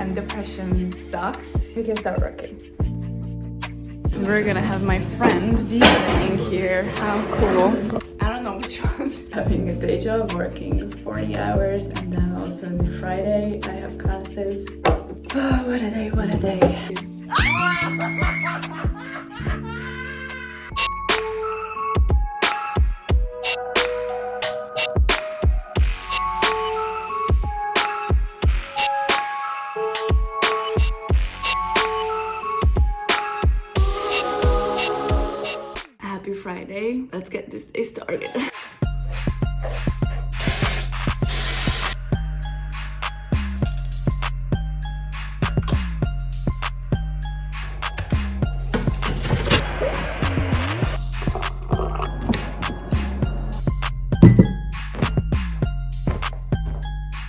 and depression sucks, we can start working. We're gonna have my friend DJing here. How cool. I don't know which one. Having a day job, working 40 hours, and then also on Friday I have classes. Oh, what a day, what a day. Happy Friday. Let's get this day started.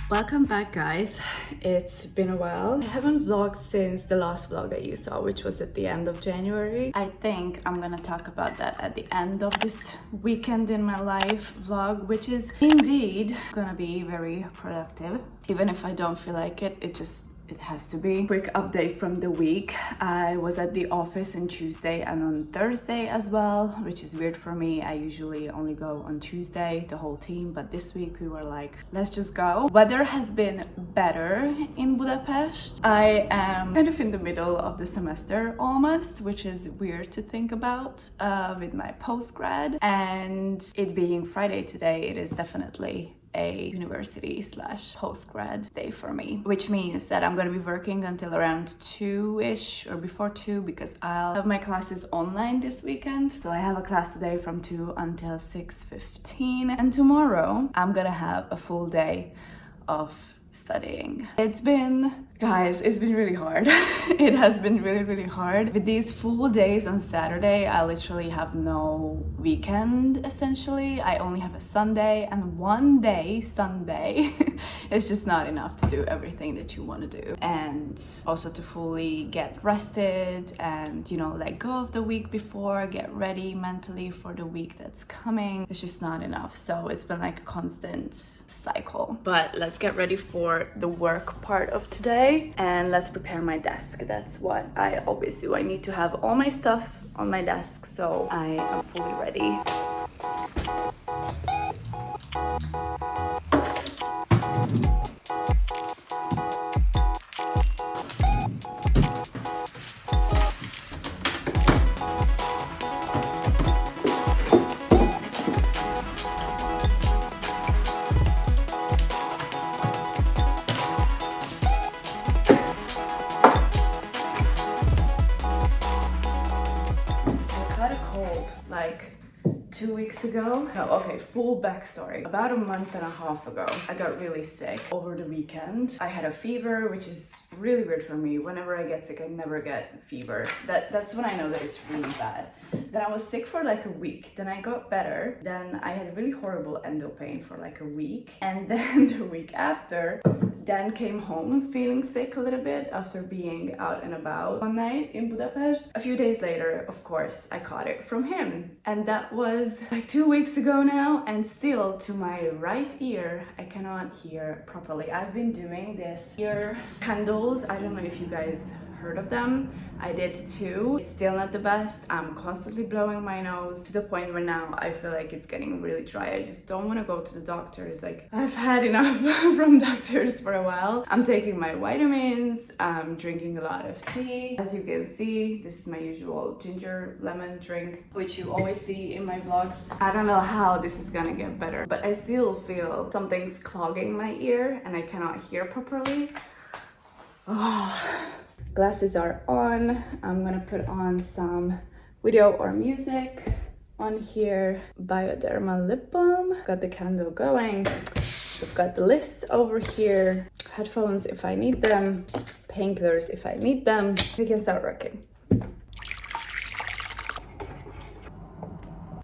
Welcome back, guys. It's been a while. I haven't vlogged since the last vlog that you saw, which was at the end of January. I think I'm gonna talk about that at the end of this weekend in my life vlog, which is indeed gonna be very productive. Even if I don't feel like it, it has to be. Quick update from the week. I was at the office on Tuesday and on Thursday as well, which is weird for me. I usually only go on Tuesday, the whole team, but this week we were like, let's just go. Weather has been better in Budapest. I am kind of in the middle of the semester almost, which is weird to think about with my postgrad. And it being Friday today, it is definitely a university / postgrad day for me, which means that I'm gonna be working until around 2-ish or before 2, because I'll have my classes online this weekend. So I have a class today from 2 until 6:15, and tomorrow I'm gonna have a full day of studying. It's been really hard. It has been really hard. With these full days on Saturday, I literally have no weekend essentially. I only have a Sunday, and one day, Sunday, is just not enough to do everything that you want to do. And also to fully get rested and, you know, let go of the week before, get ready mentally for the week that's coming. It's just not enough. So it's been like a constant cycle. But let's get ready for the work part of today. And let's prepare my desk. That's what I always do. I need to have all my stuff on my desk so I am fully ready. Like 2 weeks ago. No, okay, full backstory. About a month and a half ago, I got really sick over the weekend. I had a fever, which is really weird for me. Whenever I get sick, I never get fever. That's when I know that it's really bad. Then I was sick for like a week. Then I got better. Then I had really horrible endo pain for like a week. And then the week after, Dan came home feeling sick a little bit after being out and about one night in Budapest. A few days later, of course, I caught it from him. And that was like 2 weeks ago now, and still to my right ear, I cannot hear properly. I've been doing this ear candles. I don't know if you guys heard of them. I did too. It's still not the best. I'm constantly blowing my nose to the point where now I feel like it's getting really dry. I just don't want to go to the doctors. Like, I've had enough from doctors for a while. I'm taking my vitamins. I'm drinking a lot of tea. As you can see, this is my usual ginger lemon drink, which you always see in my vlogs. I don't know how this is gonna get better, but I still feel something's clogging my ear and I cannot hear properly. Oh. Glasses are on. I'm gonna put on some video or music. On here, Bioderma lip balm. Got the candle going. We've got the list over here. Headphones if I need them. Painkillers if I need them. We can start working.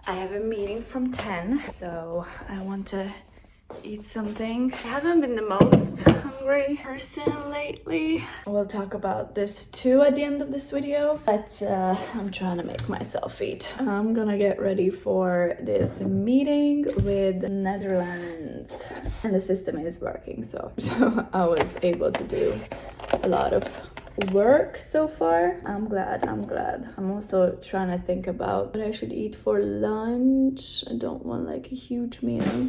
I have a meeting from 10, so I want to eat something. I haven't been the most hungry person lately. We'll talk about this too at the end of this video, but I'm trying to make myself eat. I'm gonna get ready for this meeting with Netherlands, and the system is working, so I was able to do a lot of work so far. I'm glad. I'm also trying to think about what I should eat for lunch. I don't want like a huge meal.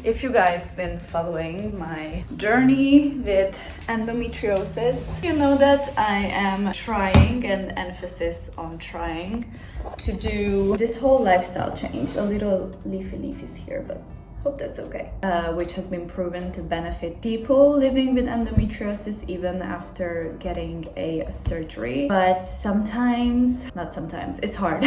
If you guys been following my journey with endometriosis, you know that I am trying, and emphasis on trying, to do this whole lifestyle change. A little leafy leaf is here, but hope that's okay. Which has been proven to benefit people living with endometriosis even after getting a surgery. But it's hard.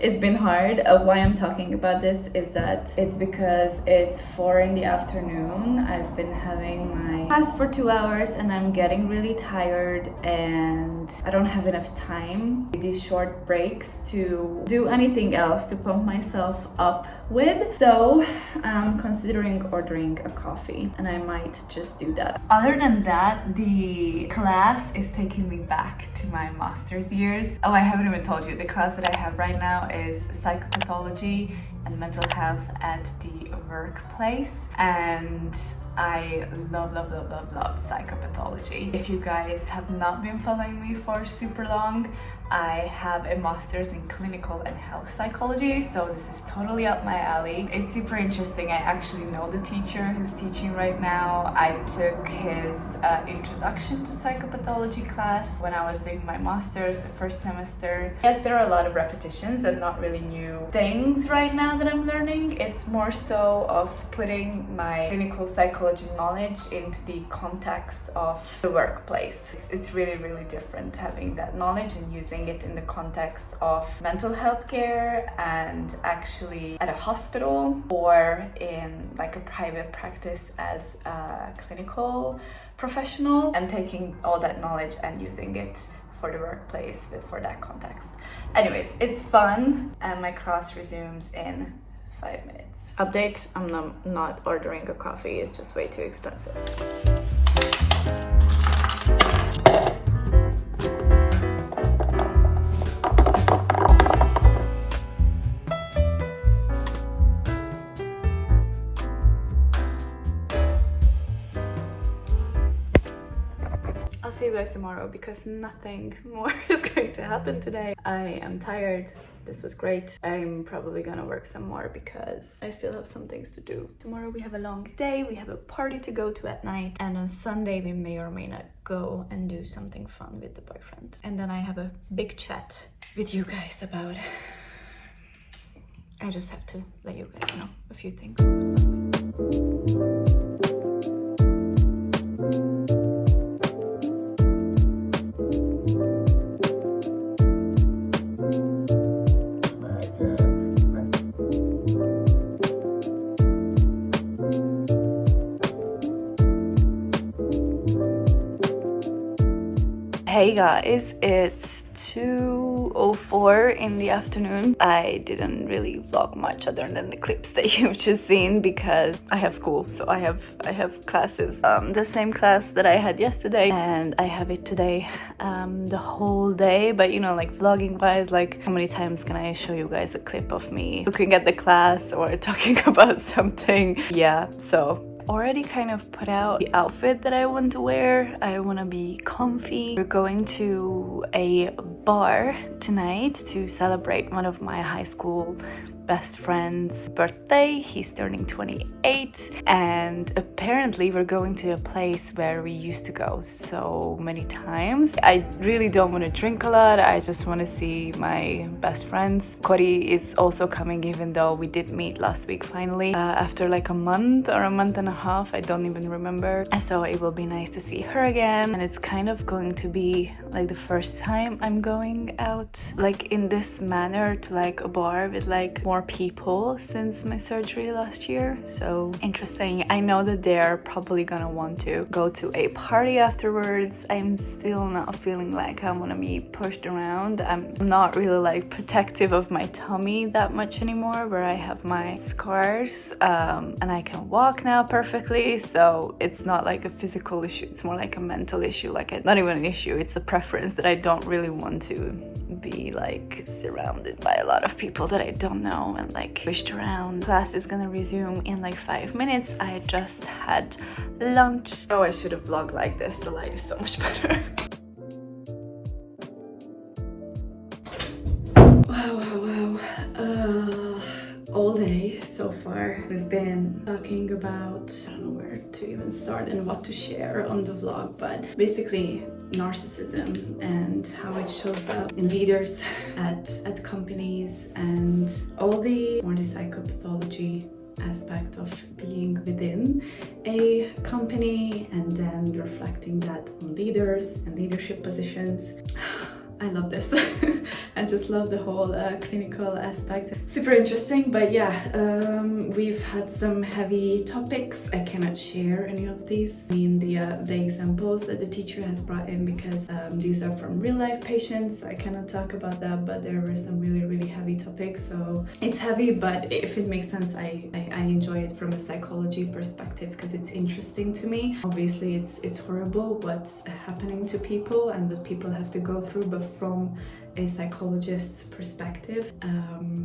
It's been hard. Why I'm talking about this is that it's because it's 4 in the afternoon. I've been having my class for 2 hours and I'm getting really tired, and I don't have enough time with these short breaks to do anything else to pump myself up with. So I'm considering ordering a coffee, and I might just do that. Other than that, the class is taking me back to my master's years. Oh, I haven't even told you, the class that I have right now is Psychopathology and Mental Health at the Workplace, and I love psychopathology. If you guys have not been following me for super long, I have a master's in clinical and health psychology, so this is totally up my alley. It's super interesting. I actually know the teacher who's teaching right now. I took his introduction to psychopathology class when I was doing my master's the first semester. Yes, there are a lot of repetitions and not really new things right now that I'm learning. It's more so of putting my clinical psychology knowledge into the context of the workplace. It's really, really different having that knowledge and using it in the context of mental health care and actually at a hospital or in like a private practice as a clinical professional, and taking all that knowledge and using it for the workplace for that context. Anyways, it's fun, and my class resumes in 5 minutes. Update, I'm not ordering a coffee, it's just way too expensive. I'll see you guys tomorrow because nothing more is going to happen today. I am tired. This was great. I'm probably gonna work some more because I still have some things to do. Tomorrow we have a long day. We have a party to go to at night. And on Sunday we may or may not go and do something fun with the boyfriend. And then I have a big chat with you guys about... I just have to let you guys know a few things. Hey guys, it's 2:04 in the afternoon. I didn't really vlog much other than the clips that you've just seen because I have school, so I have classes. The same class that I had yesterday, and I have it today the whole day. But you know, like vlogging wise, like how many times can I show you guys a clip of me looking at the class or talking about something? Yeah, so already kind of put out the outfit that I want to wear. I want to be comfy. We're going to a bar tonight to celebrate one of my high school best friend's birthday. He's turning 28, and apparently we're going to a place where we used to go so many times. I really don't want to drink a lot. I just want to see my best friends. Cody is also coming, even though we did meet last week finally after like a month or a month and a half. I don't even remember. So it will be nice to see her again, and it's kind of going to be like the first time I'm going out like in this manner to like a bar with like more more people since my surgery last year, so interesting. I know that they're probably gonna want to go to a party afterwards. I'm still not feeling like I want to be pushed around. I'm not really like protective of my tummy that much anymore, where I have my scars, and I can walk now perfectly, so it's not like a physical issue, it's more like a mental issue. Like, not even an issue, it's a preference that I don't really want to be like surrounded by a lot of people that I don't know and like pushed around. Class is gonna resume in like 5 minutes. I just had lunch. Oh, I should have vlogged like this, the light is so much better. Wow. All day so far we've been talking about, I don't know where to even start and what to share on the vlog, but basically narcissism and how it shows up in leaders at companies, and all the more the psychopathology aspect of being within a company and then reflecting that on leaders and leadership positions. I love this. I just love the whole clinical aspect. Super interesting, but yeah, we've had some heavy topics. I cannot share any of these. I mean, the examples that the teacher has brought in, because these are from real life patients. I cannot talk about that, but there were some really heavy topics. So it's heavy, but if it makes sense, I enjoy it from a psychology perspective because it's interesting to me. Obviously, it's horrible what's happening to people and what people have to go through, but from a psychologist's perspective,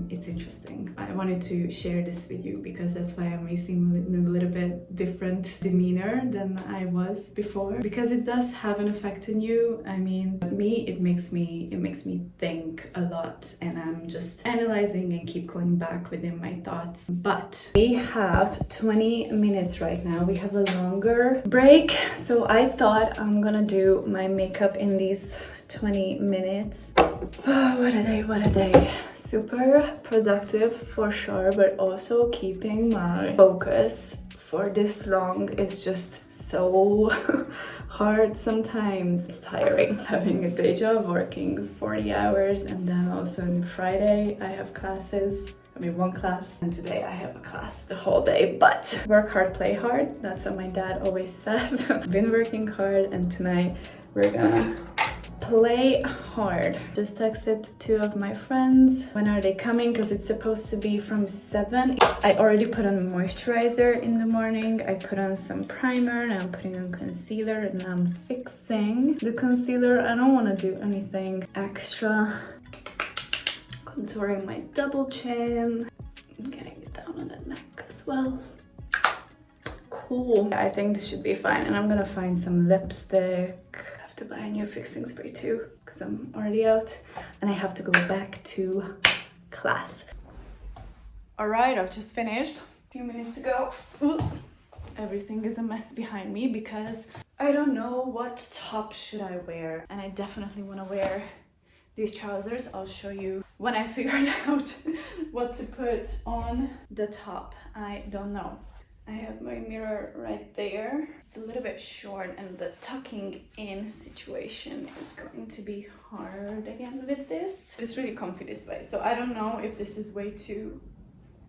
it's interesting. I wanted to share this with you because that's why I may seem in a little bit different demeanor than I was before, because it does have an effect on you. I mean, me, it makes me think a lot, and I'm just analyzing and keep going back within my thoughts. But we have 20 minutes right now. We have a longer break, so I thought I'm gonna do my makeup in these 20 minutes. Oh, what a day. Super productive for sure, but also keeping my focus for this long is just so hard sometimes. It's tiring having a day job, working 40 hours, and then also on Friday I have classes. I mean, one class, and today I have a class the whole day. But work hard, play hard. That's what my dad always says. I've been working hard, and tonight we're gonna play hard. Just texted 2 of my friends. When are they coming? Because it's supposed to be from 7. I already put on moisturizer in the morning. I put on some primer, and I'm putting on concealer, and I'm fixing the concealer. I don't want to do anything extra. Contouring my double chin. Getting it down on the neck as well. Cool. I think this should be fine, and I'm gonna find some lipstick. To buy a new fixing spray too, because I'm already out and I have to go back to class. All right, I've just finished a few minutes ago. Ooh. Everything is a mess behind me because I don't know what top should I wear, and I definitely want to wear these trousers. I'll show you when I figured out what to put on the top. I don't know. I have my mirror right there. It's a little bit short, and the tucking in situation is going to be hard again with this. It's really comfy this way, so I don't know if this is way too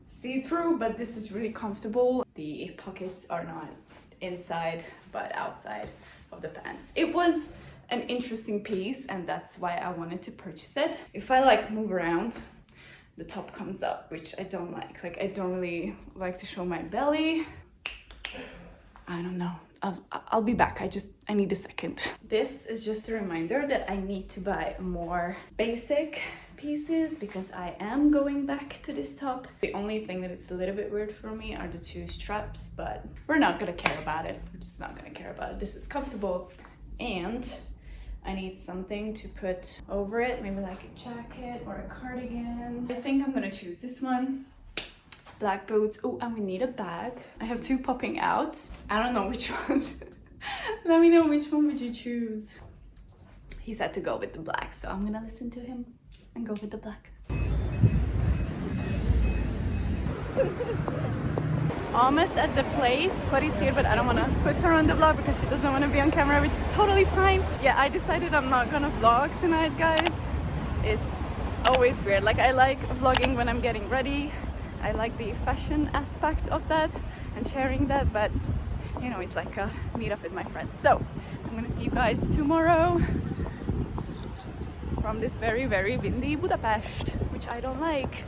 see-through, but this is really comfortable. The pockets are not inside but outside of the pants. It was an interesting piece, and that's why I wanted to purchase it. If I like move around, the top comes up, which I don't like. Like, I don't really like to show my belly. I don't know. I'll be back. I need a second. This is just a reminder that I need to buy more basic pieces because I am going back to this top. The only thing that it's a little bit weird for me are the 2 straps, but we're not gonna care about it. We're just not gonna care about it. This is comfortable, and I need something to put over it, maybe like a jacket or a cardigan. I think I'm gonna choose this one. Black boots. Oh, and we need a bag. I have 2 popping out. I don't know which one. Let me know, which one would you choose? He said to go with the black, so I'm gonna listen to him and go with the black. Almost at the place. Cody's here, but I don't want to put her on the vlog because she doesn't want to be on camera, which is totally fine. Yeah, I decided I'm not gonna vlog tonight, guys. It's always weird. Like, I like vlogging when I'm getting ready. I like the fashion aspect of that and sharing that, but you know, it's like a meetup with my friends. So I'm gonna see you guys tomorrow from this very, very windy Budapest, which I don't like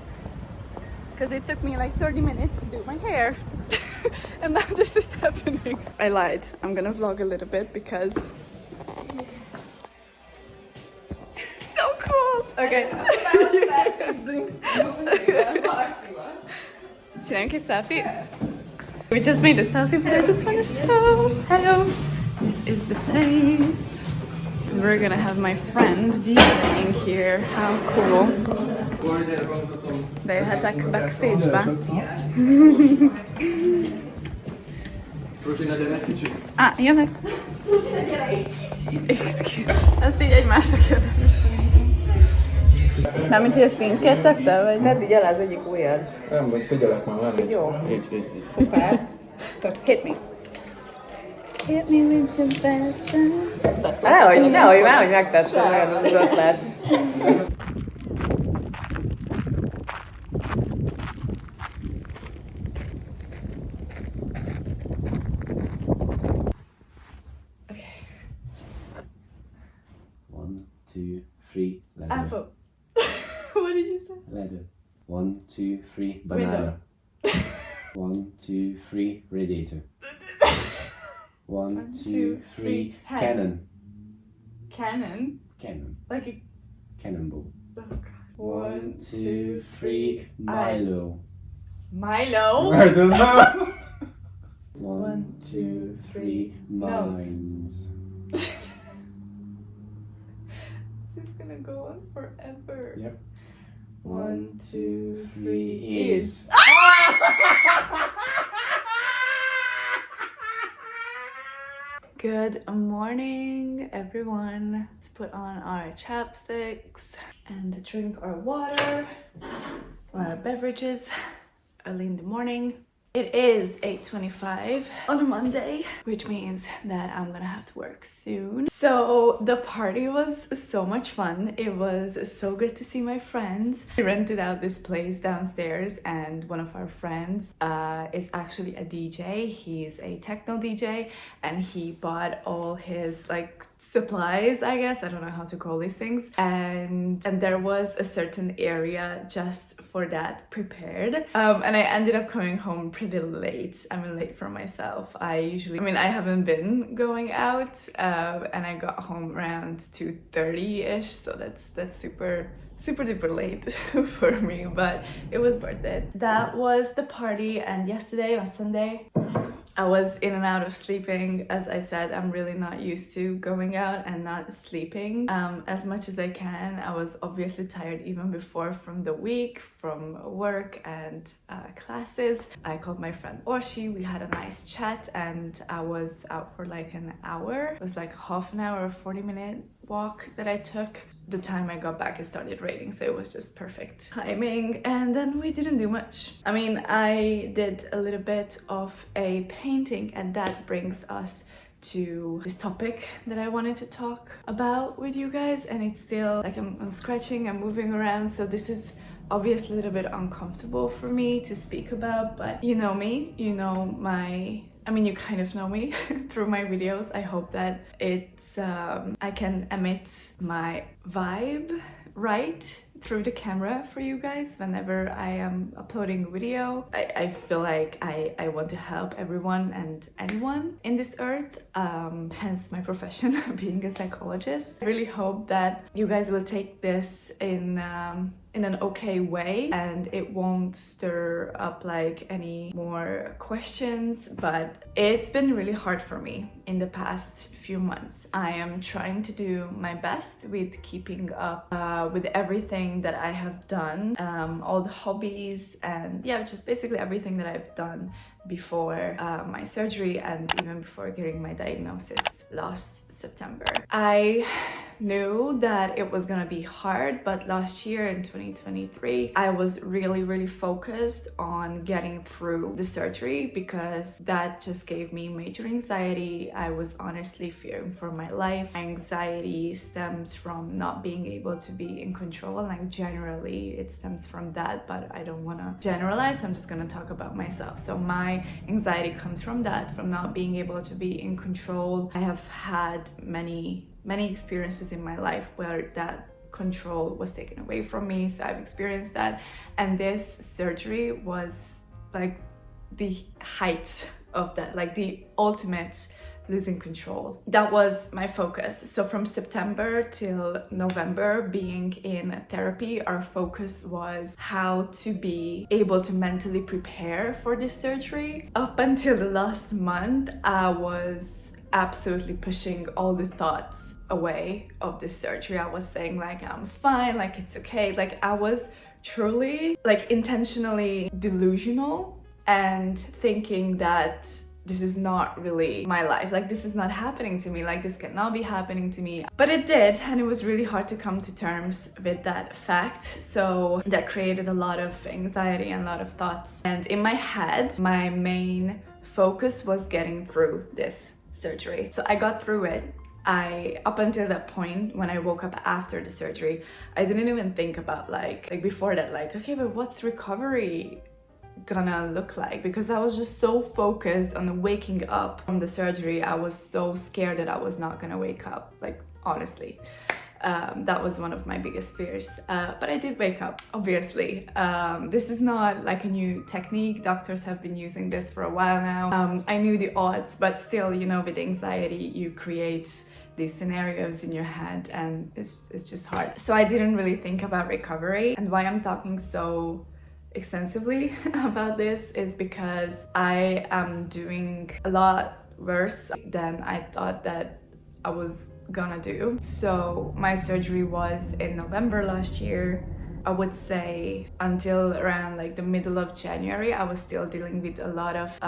because it took me like 30 minutes to do my hair. And now this is happening. I lied. I'm gonna vlog a little bit because so cool. Okay. Csináljunk egy selfie? We just made a selfie, but I just want to show. Hello. This is the place. We're gonna have my friend DJing here. How cool. Bejöhetek backstage-be. Jönnek. Excuse. Ezt így egymásra kérdezni szerintem. Mármint, hogy a színt készítettel, vagy? Tedd így el az egyik ujjad. Nem, vagy figyelek már, várj. Jó. Így. Szuper. Hit me. Hit me with your best. Nehogy megtetszem, olyan az ötlet. One, two, three, ladder. Apple. What did you say? Ladder. 1, 2, 3, banana. 1, 2, 3, radiator. 1, 2, 3, cannon. Cannon? Cannon. Like a... Cannonball. Oh God. 1, 2, 3, Milo. Milo? I don't know. 1, 2, 3, mines. This is gonna go on forever. Yep. 1, 2, 3, ears. Good morning, everyone. Let's put on our chapsticks and drink our water, our beverages early in the morning. It is 8:25 on a Monday, which means that I'm gonna have to work soon. So the party was so much fun. It was so good to see my friends. We rented out this place downstairs, and one of our friends is actually a DJ. He's a techno DJ, and he bought all his like supplies, I guess. I don't know how to call these things. And there was a certain area just for that prepared. And I ended up coming home pretty late. I mean, late for myself. I haven't been going out, and I got home around 2:30-ish, so that's super duper late for me, but it was worth it. That was the party, and yesterday on Sunday I was in and out of sleeping. As I said, I'm really not used to going out and not sleeping as much as I can. I was obviously tired even before from the week, from work and classes. I called my friend Orshi, we had a nice chat, and I was out for like an hour. It was like half an hour or 40-minute walk that I took. The time I got back, it started raining, so it was just perfect timing. And then we didn't do much. I mean, I did a little bit of a painting, and that brings us to this topic that I wanted to talk about with you guys. And it's still like I'm scratching, I'm moving around, so this is obviously a little bit uncomfortable for me to speak about, but you know me, you know you kind of know me through my videos. I hope that it's I can emit my vibe right through the camera for you guys whenever I am uploading a video. I feel like I want to help everyone and anyone in this earth, hence my profession, being a psychologist. I really hope that you guys will take this in an okay way and it won't stir up like any more questions, but it's been really hard for me in the past few months. I am trying to do my best with keeping up with everything that I have done, all the hobbies, and yeah, just basically everything that I've done before my surgery and even before getting my diagnosis last September. I knew that it was gonna be hard, but last year in 2023, I was really focused on getting through the surgery because that just gave me major anxiety. I was honestly fearing for my life. Anxiety stems from not being able to be in control, like generally it stems from that, but I don't want to generalize. I'm just gonna talk about myself. So my anxiety comes from that, from not being able to be in control. I have had many experiences in my life where that control was taken away from me, so I've experienced that, and this surgery was like the height of that, like the ultimate losing control. That was my focus. So from September till November, being in therapy, our focus was how to be able to mentally prepare for this surgery. Up until the last month, I was absolutely pushing all the thoughts away of this surgery. I was saying like, I'm fine, like it's okay. Like I was truly like intentionally delusional and thinking that this is not really my life, like this is not happening to me, like this cannot be happening to me. But it did, and it was really hard to come to terms with that fact. So that created a lot of anxiety and a lot of thoughts. And in my head, my main focus was getting through this surgery. So I got through it. Up until that point, when I woke up after the surgery, I didn't even think about like before that, like, okay, but what's recovery gonna look like? Because I was just so focused on waking up from the surgery. I was so scared that I was not gonna wake up, like honestly. That was one of my biggest fears, but I did wake up, obviously. This is not like a new technique. Doctors have been using this for a while now. I knew the odds, but still, you know, with anxiety, you create these scenarios in your head and it's just hard. So I didn't really think about recovery. And why I'm talking so extensively about this is because I am doing a lot worse than I thought that I was gonna do. So my surgery was in November last year. I would say until around like the middle of January, I was still dealing with a lot of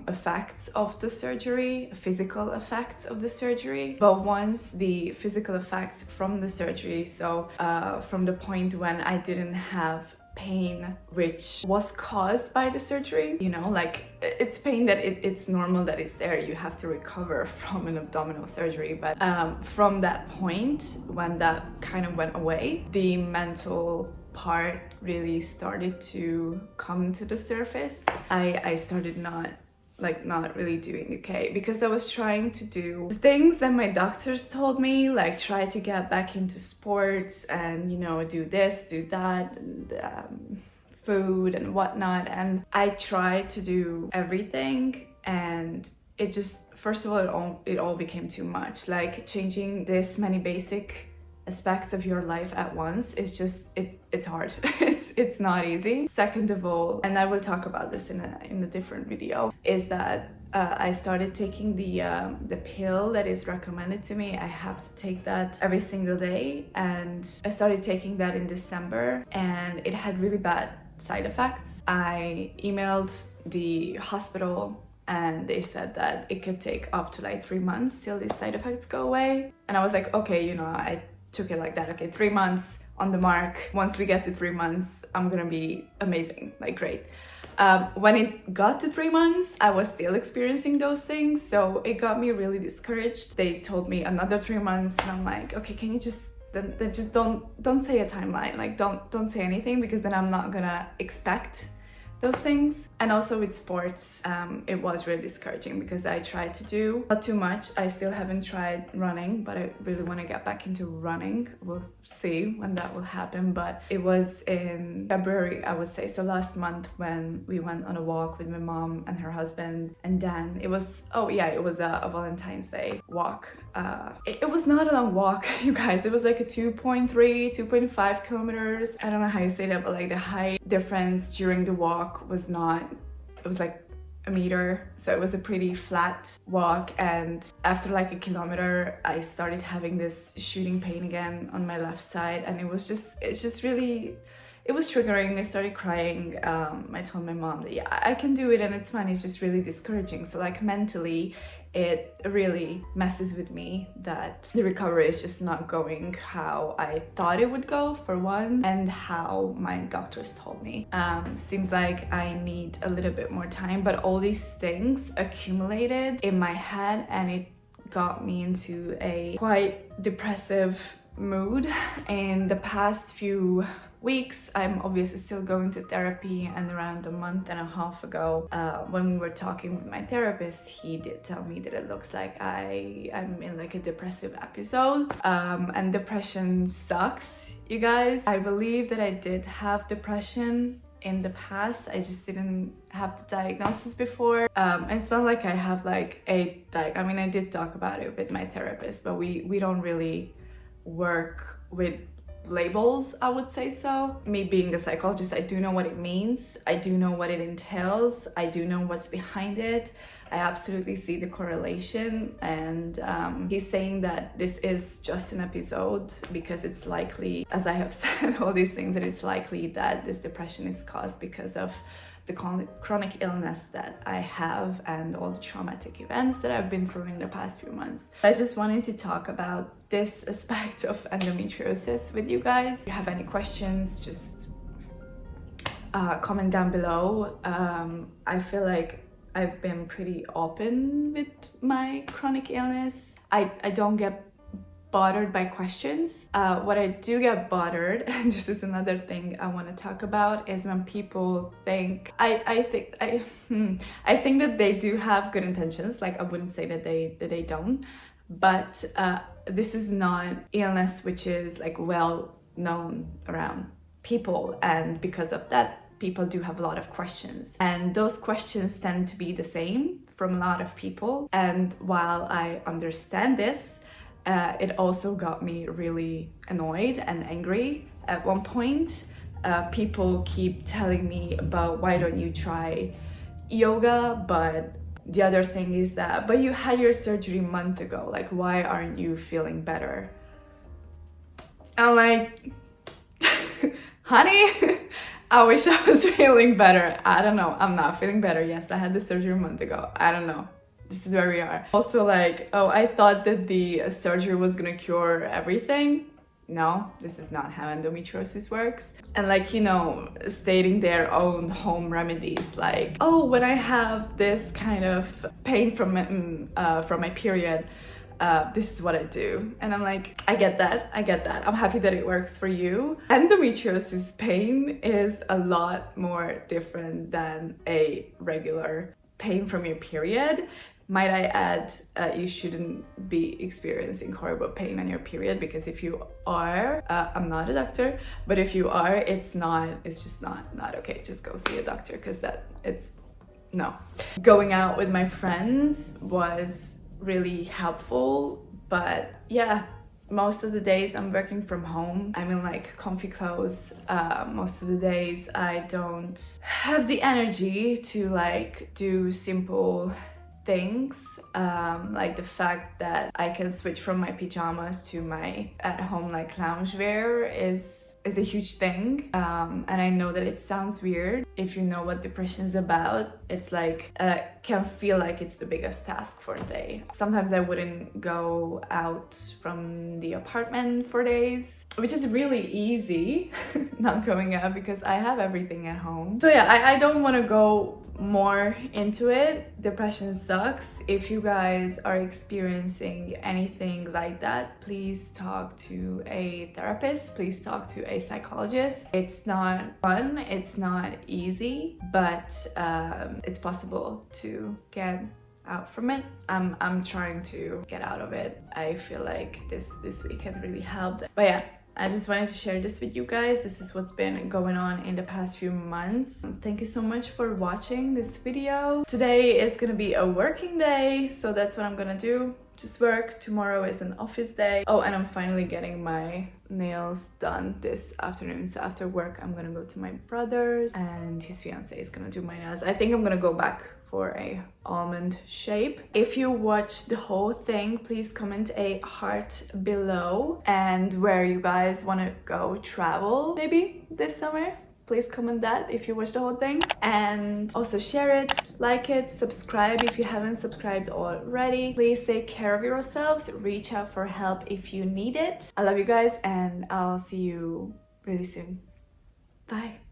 effects of the surgery, physical effects of the surgery. But once the physical effects from the surgery, so from the point when I didn't have pain which was caused by the surgery, you know, like it's pain that it's normal that it's there. You have to recover from an abdominal surgery, but from that point when that kind of went away, the mental part really started to come to the surface. I started not really doing okay because I was trying to do the things that my doctors told me, like try to get back into sports and, you know, do this, do that, and food and whatnot. And I tried to do everything, and it just, first of all, it all became too much. Like changing this many basic aspects of your life at once is just it's hard. it's not easy. Second of all, and I will talk about this in a different video, is that I started taking the pill that is recommended to me. I have to take that every single day, and I started taking that in December, and it had really bad side effects. I emailed the hospital and they said that it could take up to like 3 months till these side effects go away. And I was like, okay, you know, I took it like that. Okay, 3 months on the mark. Once we get to 3 months, I'm gonna be amazing, like great. When it got to 3 months, I was still experiencing those things, so it got me really discouraged. They told me another 3 months, and I'm like, okay, can you just then just don't say a timeline, like don't say anything, because then I'm not gonna expect those things. And also with sports, it was really discouraging because I tried to do not too much. I still haven't tried running, but I really want to get back into running. We'll see when that will happen, but it was in February, I would say, so last month, when we went on a walk with my mom and her husband, and then it was it was a Valentine's Day walk. It was not a long walk, you guys. It was like a 2.5 kilometers. I don't know how you say that, but like the height difference during the walk was not, it was like a meter, so it was a pretty flat walk. And after like a kilometer, I started having this shooting pain again on my left side, and it's just really it was triggering. I started crying. I told my mom that, yeah, I can do it and it's fine. It's just really discouraging. So like mentally, it really messes with me that the recovery is just not going how I thought it would go, for one, and how my doctors told me. Seems like I need a little bit more time, but all these things accumulated in my head and it got me into a quite depressive mood. In the past few weeks, I'm obviously still going to therapy, and around a month and a half ago, when we were talking with my therapist, he did tell me that it looks like I'm in like a depressive episode, and depression sucks, you guys. I believe that I did have depression in the past. I just didn't have the diagnosis before. It's not like I have like a I mean, I did talk about it with my therapist, but we don't really work with labels, I would say. So me being a psychologist, I do know what it means, I do know what it entails, I do know what's behind it. I absolutely see the correlation, and he's saying that this is just an episode because it's likely, as I have said all these things, that it's likely that this depression is caused because of the chronic illness that I have and all the traumatic events that I've been through in the past few months. I just wanted to talk about this aspect of endometriosis with you guys. If you have any questions, just comment down below. I feel like I've been pretty open with my chronic illness. I don't get bothered by questions. What I do get bothered, and this is another thing I want to talk about, is when people think I think that they do have good intentions. Like, I wouldn't say that they don't, but this is not illness which is like well known around people, and because of that, people do have a lot of questions, and those questions tend to be the same from a lot of people. And while I understand this, it also got me really annoyed and angry at one point. People keep telling me about, why don't you try yoga? But the other thing is that, but you had your surgery a month ago, like, why aren't you feeling better? I'm like, honey, I wish I was feeling better. I don't know, I'm not feeling better. Yes, I had the surgery a month ago. I don't know. This is where we are. Also, like, oh, I thought that the surgery was gonna cure everything. No, this is not how endometriosis works. And like, you know, stating their own home remedies, like, oh, when I have this kind of pain from my period, this is what I do. And I'm like, I get that. I'm happy that it works for you. Endometriosis pain is a lot more different than a regular pain from your period. Might I add, you shouldn't be experiencing horrible pain on your period, because if you are, I'm not a doctor, but if you are, it's just not okay. Just go see a doctor, because no. Going out with my friends was really helpful, but yeah, most of the days I'm working from home. I'm in like comfy clothes. Most of the days I don't have the energy to like do simple things, like the fact that I can switch from my pajamas to my at-home like loungewear is a huge thing, and I know that it sounds weird. If you know what depression is about, it's like can feel like it's the biggest task for a day. Sometimes I wouldn't go out from the apartment for days, which is really easy not going out because I have everything at home. So yeah, I don't want to go more into it. Depression sucks. If you guys are experiencing anything like that, please talk to a therapist, please talk to a psychologist. It's not fun, it's not easy, but it's possible to get out from it. I'm trying to get out of it. I feel like this weekend really helped. But yeah, I just wanted to share this with you guys. This is what's been going on in the past few months. Thank you so much for watching this video. Today is gonna be a working day, so that's what I'm gonna do. Just work. Tomorrow is an office day. Oh, and I'm finally getting my nails done this afternoon. So after work, I'm gonna go to my brother's and his fiance is gonna do my nails. I think I'm gonna go back for a almond shape. If you watched the whole thing, please comment a heart below, and where you guys want to go travel maybe this summer. Please comment that if you watched the whole thing, and also share it, like it, subscribe if you haven't subscribed already. Please take care of yourselves, reach out for help if you need it. I love you guys, and I'll see you really soon. Bye.